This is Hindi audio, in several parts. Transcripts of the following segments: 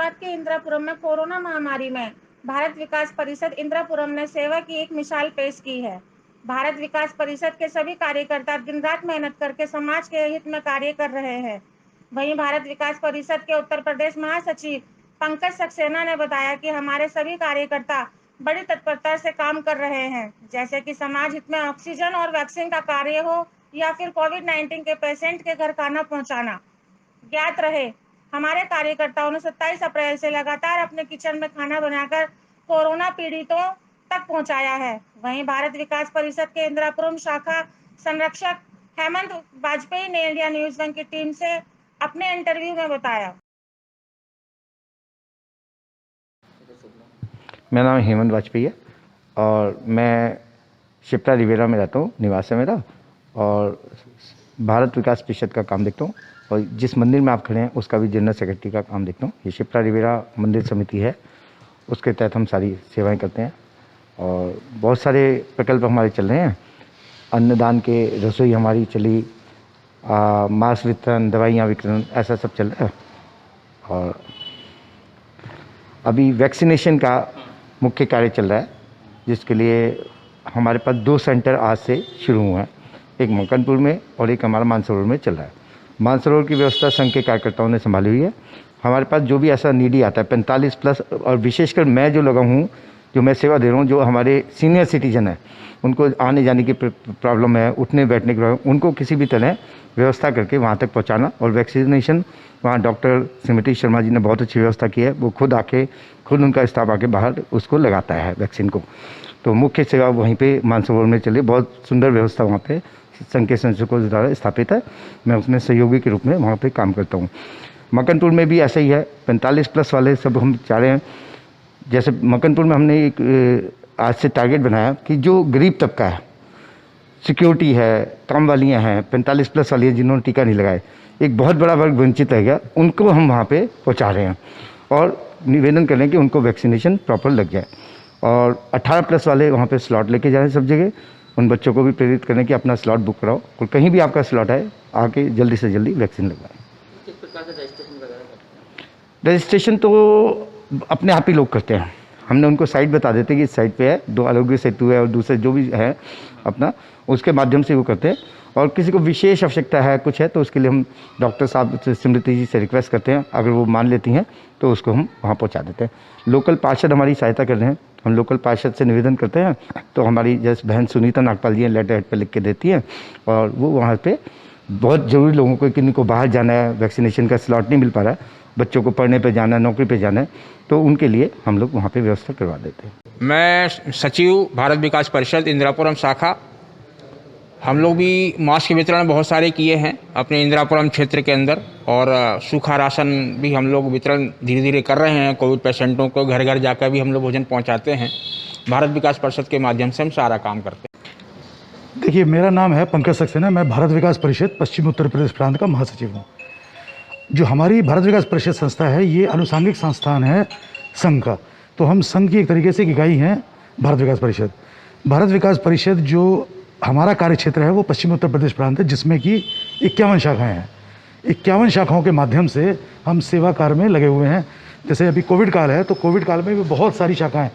गुजरात के इंद्रपुरम में कोरोना महामारी में भारत विकास परिषद इंद्रपुरम ने सेवा की एक मिसाल पेश की है। भारत विकास परिषद के सभी कार्यकर्ता दिन रात मेहनत करके समाज के हित में कार्य कर रहे हैं। वहीं भारत विकास परिषद के उत्तर प्रदेश महासचिव पंकज सक्सेना ने बताया कि हमारे सभी कार्यकर्ता बड़ी तत्परता से काम कर रहे हैं, जैसे कि समाज हित में ऑक्सीजन और वैक्सीन का कार्य हो या फिर कोविड-19 के पेशेंट के घर खाना पहुंचाना। ज्ञात रहे, हमारे कार्यकर्ताओं ने 27 अप्रैल से लगातार अपने किचन में खाना बनाकर कोरोना पीड़ितों तक पहुंचाया है। वहीं भारत विकास परिषद के इंद्रपुरम शाखा संरक्षक हेमंत वाजपेयी ने इंडिया न्यूज 1 की टीम से अपने इंटरव्यू में बताया। मेरा नाम हेमंत वाजपेयी है और मैं शिप्रा रिवेरा में रहता हूँ, निवास है मेरा, और भारत विकास परिषद का काम देखता हूँ और जिस मंदिर में आप खड़े हैं उसका भी जनरल सेक्रेटरी का काम देखता हूँ। ये शिप्रा रिवेरा मंदिर समिति है, उसके तहत हम सारी सेवाएं करते हैं और बहुत सारे प्रकल्प हमारे चल रहे हैं। अन्नदान के, रसोई हमारी चली, मास्क वितरण, दवाइयाँ वितरण, ऐसा सब चल रहा है। और अभी वैक्सीनेशन का मुख्य कार्य चल रहा है, जिसके लिए हमारे पास 2 सेंटर आज से शुरू हुए हैं, एक मकनपुर में और एक हमारा मानसरोवर में चल रहा है। मानसरोवर की व्यवस्था संघ के कार्यकर्ताओं ने संभाली हुई है। हमारे पास जो भी ऐसा नीडी आता है 45 प्लस, और विशेषकर मैं जो लगा हूँ, जो मैं सेवा दे रहा हूँ, जो हमारे सीनियर सिटीजन है, उनको आने जाने की प्रॉब्लम है, उठने बैठने की प्रॉब्लम, उनको किसी भी तरह व्यवस्था करके वहाँ तक पहुँचाना। और वैक्सीनेशन वहाँ डॉक्टर श्रीमती शर्मा जी ने बहुत अच्छी व्यवस्था की है। वो खुद उनका स्टाफ आके बाहर उसको लगाता है वैक्सीन को। तो मुख्य सेवा वहीं पे मानसरोवर में चली। बहुत सुंदर व्यवस्था वहाँ पे संघ के संयोजकों द्वारा स्थापित है। मैं उसमें सहयोगी के रूप में वहाँ पे काम करता हूँ। मकनपुर में भी ऐसा ही है, 45 प्लस वाले सब हम चाह रहे हैं। जैसे मकनपुर में हमने एक आज से टारगेट बनाया कि जो गरीब तबका है, सिक्योरिटी है, काम वालियाँ हैं, 45 प्लस वाली हैं जिन्होंने टीका नहीं लगाए, एक बहुत बड़ा वर्ग वंचित रह गया, उनको हम वहाँ पे पहुँचा रहे हैं और निवेदन करें कि उनको वैक्सीनेशन प्रॉपर लग जाए। और 18 प्लस वाले वहाँ पे स्लॉट लेके जाएं सब जगह। उन बच्चों को भी प्रेरित करें कि अपना स्लॉट बुक कराओ और कहीं भी आपका स्लॉट है आके जल्दी से जल्दी वैक्सीन लगवाएं। किस प्रकार से रजिस्ट्रेशन वगैरह करते हैं? रजिस्ट्रेशन तो अपने आप ही लोग करते हैं। हमने उनको साइट बता देते हैं कि इस साइट पे है, 2 आरोग्य सेतु है और दूसरे जो भी है अपना, उसके माध्यम से वो करते हैं। और किसी को विशेष आवश्यकता है, कुछ है, तो उसके लिए हम डॉक्टर साहब से, स्मृति जी से रिक्वेस्ट करते हैं। अगर वो मान लेती हैं तो उसको हम वहाँ पहुँचा देते हैं। लोकल पार्षद हमारी सहायता कर रहे हैं। हम लोकल पार्षद से निवेदन करते हैं तो हमारी जैसे बहन सुनीता नागपाल जी हैं, लेटर हेड पर लिख के देती हैं और वो वहाँ पे बहुत ज़रूरी लोगों को, किन्हीं को बाहर जाना है, वैक्सीनेशन का स्लॉट नहीं मिल पा रहा है, बच्चों को पढ़ने पे जाना है, नौकरी पे जाना है, तो उनके लिए हम लोग वहाँ पे व्यवस्था करवा देते हैं। मैं सचिव भारत विकास परिषद इंदिरापुरम शाखा। हम लोग भी मास्क के वितरण बहुत सारे किए हैं अपने इंदिरापुरम क्षेत्र के अंदर, और सूखा राशन भी हम लोग वितरण धीरे धीरे कर रहे हैं। कोविड पेशेंटों को घर घर जाकर भी हम लोग भोजन पहुंचाते हैं। भारत विकास परिषद के माध्यम से हम सारा काम करते हैं। देखिए, मेरा नाम है पंकज सक्सेना। मैं भारत विकास परिषद पश्चिमी उत्तर प्रदेश प्रांत का महासचिव हूँ। जो हमारी भारत विकास परिषद संस्था है, ये अनुषांगिक संस्थान है संघ का। तो हम संघ की एक तरीके से इकाई हैं भारत विकास परिषद। भारत विकास परिषद जो हमारा कार्य क्षेत्र है वो पश्चिमी उत्तर प्रदेश प्रांत है, जिसमें कि 51 शाखाएँ हैं। 51 शाखाओं के माध्यम से हम सेवा कार्य में लगे हुए हैं। जैसे अभी कोविड काल है, तो कोविड काल में भी बहुत सारी शाखाएँ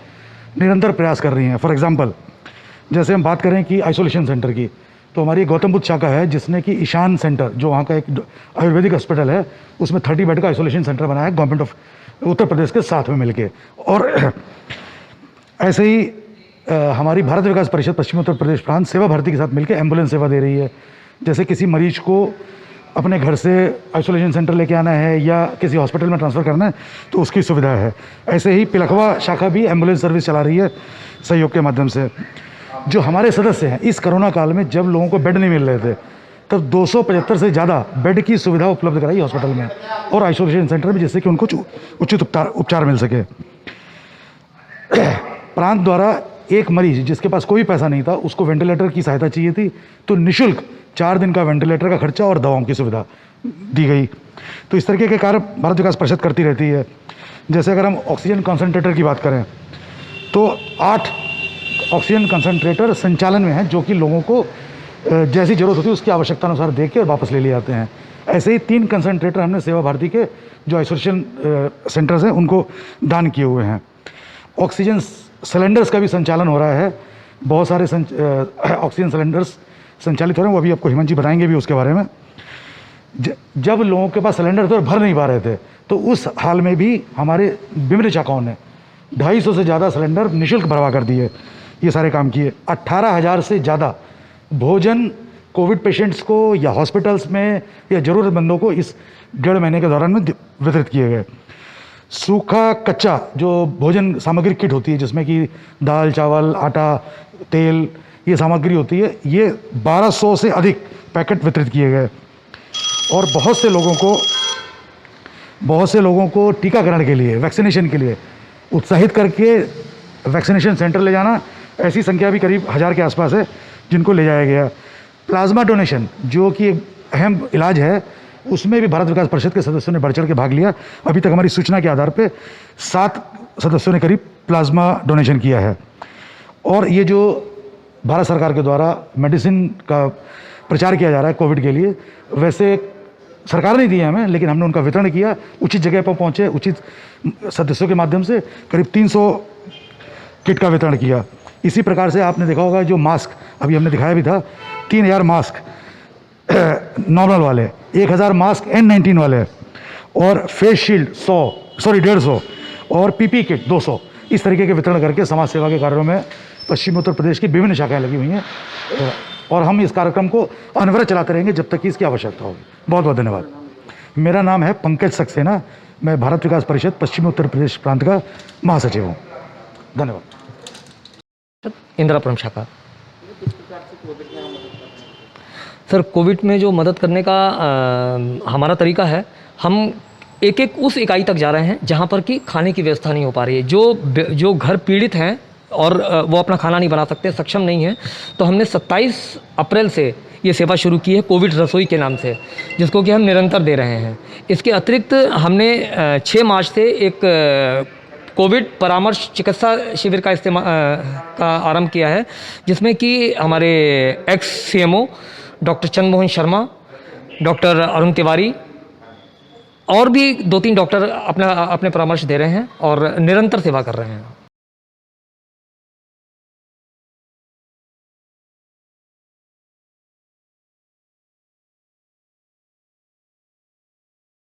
निरंतर प्रयास कर रही हैं। फॉर एग्जाम्पल, जैसे हम बात करें कि आइसोलेशन सेंटर की, तो हमारी गौतम बुद्ध शाखा है जिसने कि ईशान सेंटर, जो वहाँ का एक आयुर्वेदिक हॉस्पिटल है, उसमें 30 बेड का आइसोलेशन सेंटर बनाया है गवर्नमेंट ऑफ उत्तर प्रदेश के साथ में मिलके। और ऐसे ही हमारी भारत विकास परिषद पश्चिमी उत्तर प्रदेश प्रांत सेवा भारती के साथ मिलकर एम्बुलेंस सेवा दे रही है। जैसे किसी मरीज को अपने घर से आइसोलेशन सेंटर लेके आना है या किसी हॉस्पिटल में ट्रांसफ़र करना है तो उसकी सुविधा है। ऐसे ही पिलखवा शाखा भी एम्बुलेंस सर्विस चला रही है सहयोग के माध्यम से। जो हमारे सदस्य हैं, इस कोरोना काल में जब लोगों को बेड नहीं मिल रहे थे, तब 275 से ज़्यादा बेड की सुविधा उपलब्ध कराई हॉस्पिटल में और आइसोलेशन सेंटर में, जिससे कि उनको उचित उपचार मिल सके। प्रांत द्वारा एक मरीज जिसके पास कोई पैसा नहीं था, उसको वेंटिलेटर की सहायता चाहिए थी, तो निःशुल्क 4 दिन का वेंटिलेटर का खर्चा और दवाओं की सुविधा दी गई। तो इस तरीके के कार्य भारत विकास परिषद करती रहती है। जैसे अगर हम ऑक्सीजन कंसंट्रेटर की बात करें तो 8 ऑक्सीजन कंसंट्रेटर संचालन में हैं, जो कि लोगों को जैसी ज़रूरत होती है उसकी आवश्यकता अनुसार देख के और वापस ले लिए जाते हैं। ऐसे ही 3 कंसनट्रेटर हमने सेवा भारती के जो आइसोलेशन सेंटर्स हैं उनको दान किए हुए हैं। ऑक्सीजन सिलेंडर्स का भी संचालन हो रहा है, बहुत सारे ऑक्सीजन सिलेंडर्स संचालित हो रहे हैं, वो अभी आपको हेमंत जी बताएंगे भी उसके बारे में। जब लोगों के पास सिलेंडर थे और भर नहीं पा रहे थे, तो उस हाल में भी हमारे विभिन्न शाखाओं ने 250 से ज़्यादा सिलेंडर निःशुल्क भरवा कर दिए। ये सारे काम किए। 18,000 से ज़्यादा भोजन कोविड पेशेंट्स को या हॉस्पिटल्स में या ज़रूरतमंदों को इस 1.5 महीने के दौरान में वितरित किए गए। सूखा कच्चा जो भोजन सामग्री किट होती है, जिसमें कि दाल, चावल, आटा, तेल, ये सामग्री होती है, ये 1200 से अधिक पैकेट वितरित किए गए। और बहुत से लोगों को टीकाकरण के लिए, वैक्सीनेशन के लिए उत्साहित करके वैक्सीनेशन सेंटर ले जाना, ऐसी संख्या भी करीब 1000 के आसपास है जिनको ले जाया गया। प्लाज्मा डोनेशन जो कि एक अहम इलाज है, उसमें भी भारत विकास परिषद के सदस्यों ने बढ़ चढ़ के भाग लिया। अभी तक हमारी सूचना के आधार पे 7 सदस्यों ने करीब प्लाज्मा डोनेशन किया है। और ये जो भारत सरकार के द्वारा मेडिसिन का प्रचार किया जा रहा है कोविड के लिए, वैसे सरकार ने दिए हमें, लेकिन हमने उनका वितरण किया, उचित जगह पर पहुँचे, उचित सदस्यों के माध्यम से करीब 300 किट का वितरण किया। इसी प्रकार से आपने देखा होगा जो मास्क अभी हमने दिखाया भी था, 3000 मास्क नॉर्मल वाले, 1000 मास्क N19 वाले, और फेस शील्ड 150 और PP किट 200, इस तरीके के वितरण करके समाज सेवा के कार्यों में पश्चिमी उत्तर प्रदेश की विभिन्न शाखाएं लगी हुई हैं। और हम इस कार्यक्रम को अनवरत चलाते रहेंगे जब तक कि इसकी आवश्यकता होगी। बहुत बहुत धन्यवाद। मेरा नाम है पंकज सक्सेना, मैं भारत विकास परिषद पश्चिमी उत्तर प्रदेश प्रांत का महासचिव हूँ। धन्यवाद। इंदिरापुरम शाखा। सर, कोविड में जो मदद करने का हमारा तरीका है, हम एक उस इकाई तक जा रहे हैं जहाँ पर कि खाने की व्यवस्था नहीं हो पा रही है। जो घर पीड़ित हैं और वो अपना खाना नहीं बना सकते, सक्षम नहीं है, तो हमने 27 अप्रैल से ये सेवा शुरू की है कोविड रसोई के नाम से, जिसको कि हम निरंतर दे रहे हैं। इसके अतिरिक्त हमने 6 मार्च से एक कोविड परामर्श चिकित्सा शिविर का आरंभ किया है, जिसमें कि हमारे x CMO doctor Chandramohan Sharma, doctor Arun Tiwari और भी 2-3 डॉक्टर अपने परामर्श दे रहे हैं और निरंतर सेवा कर रहे हैं।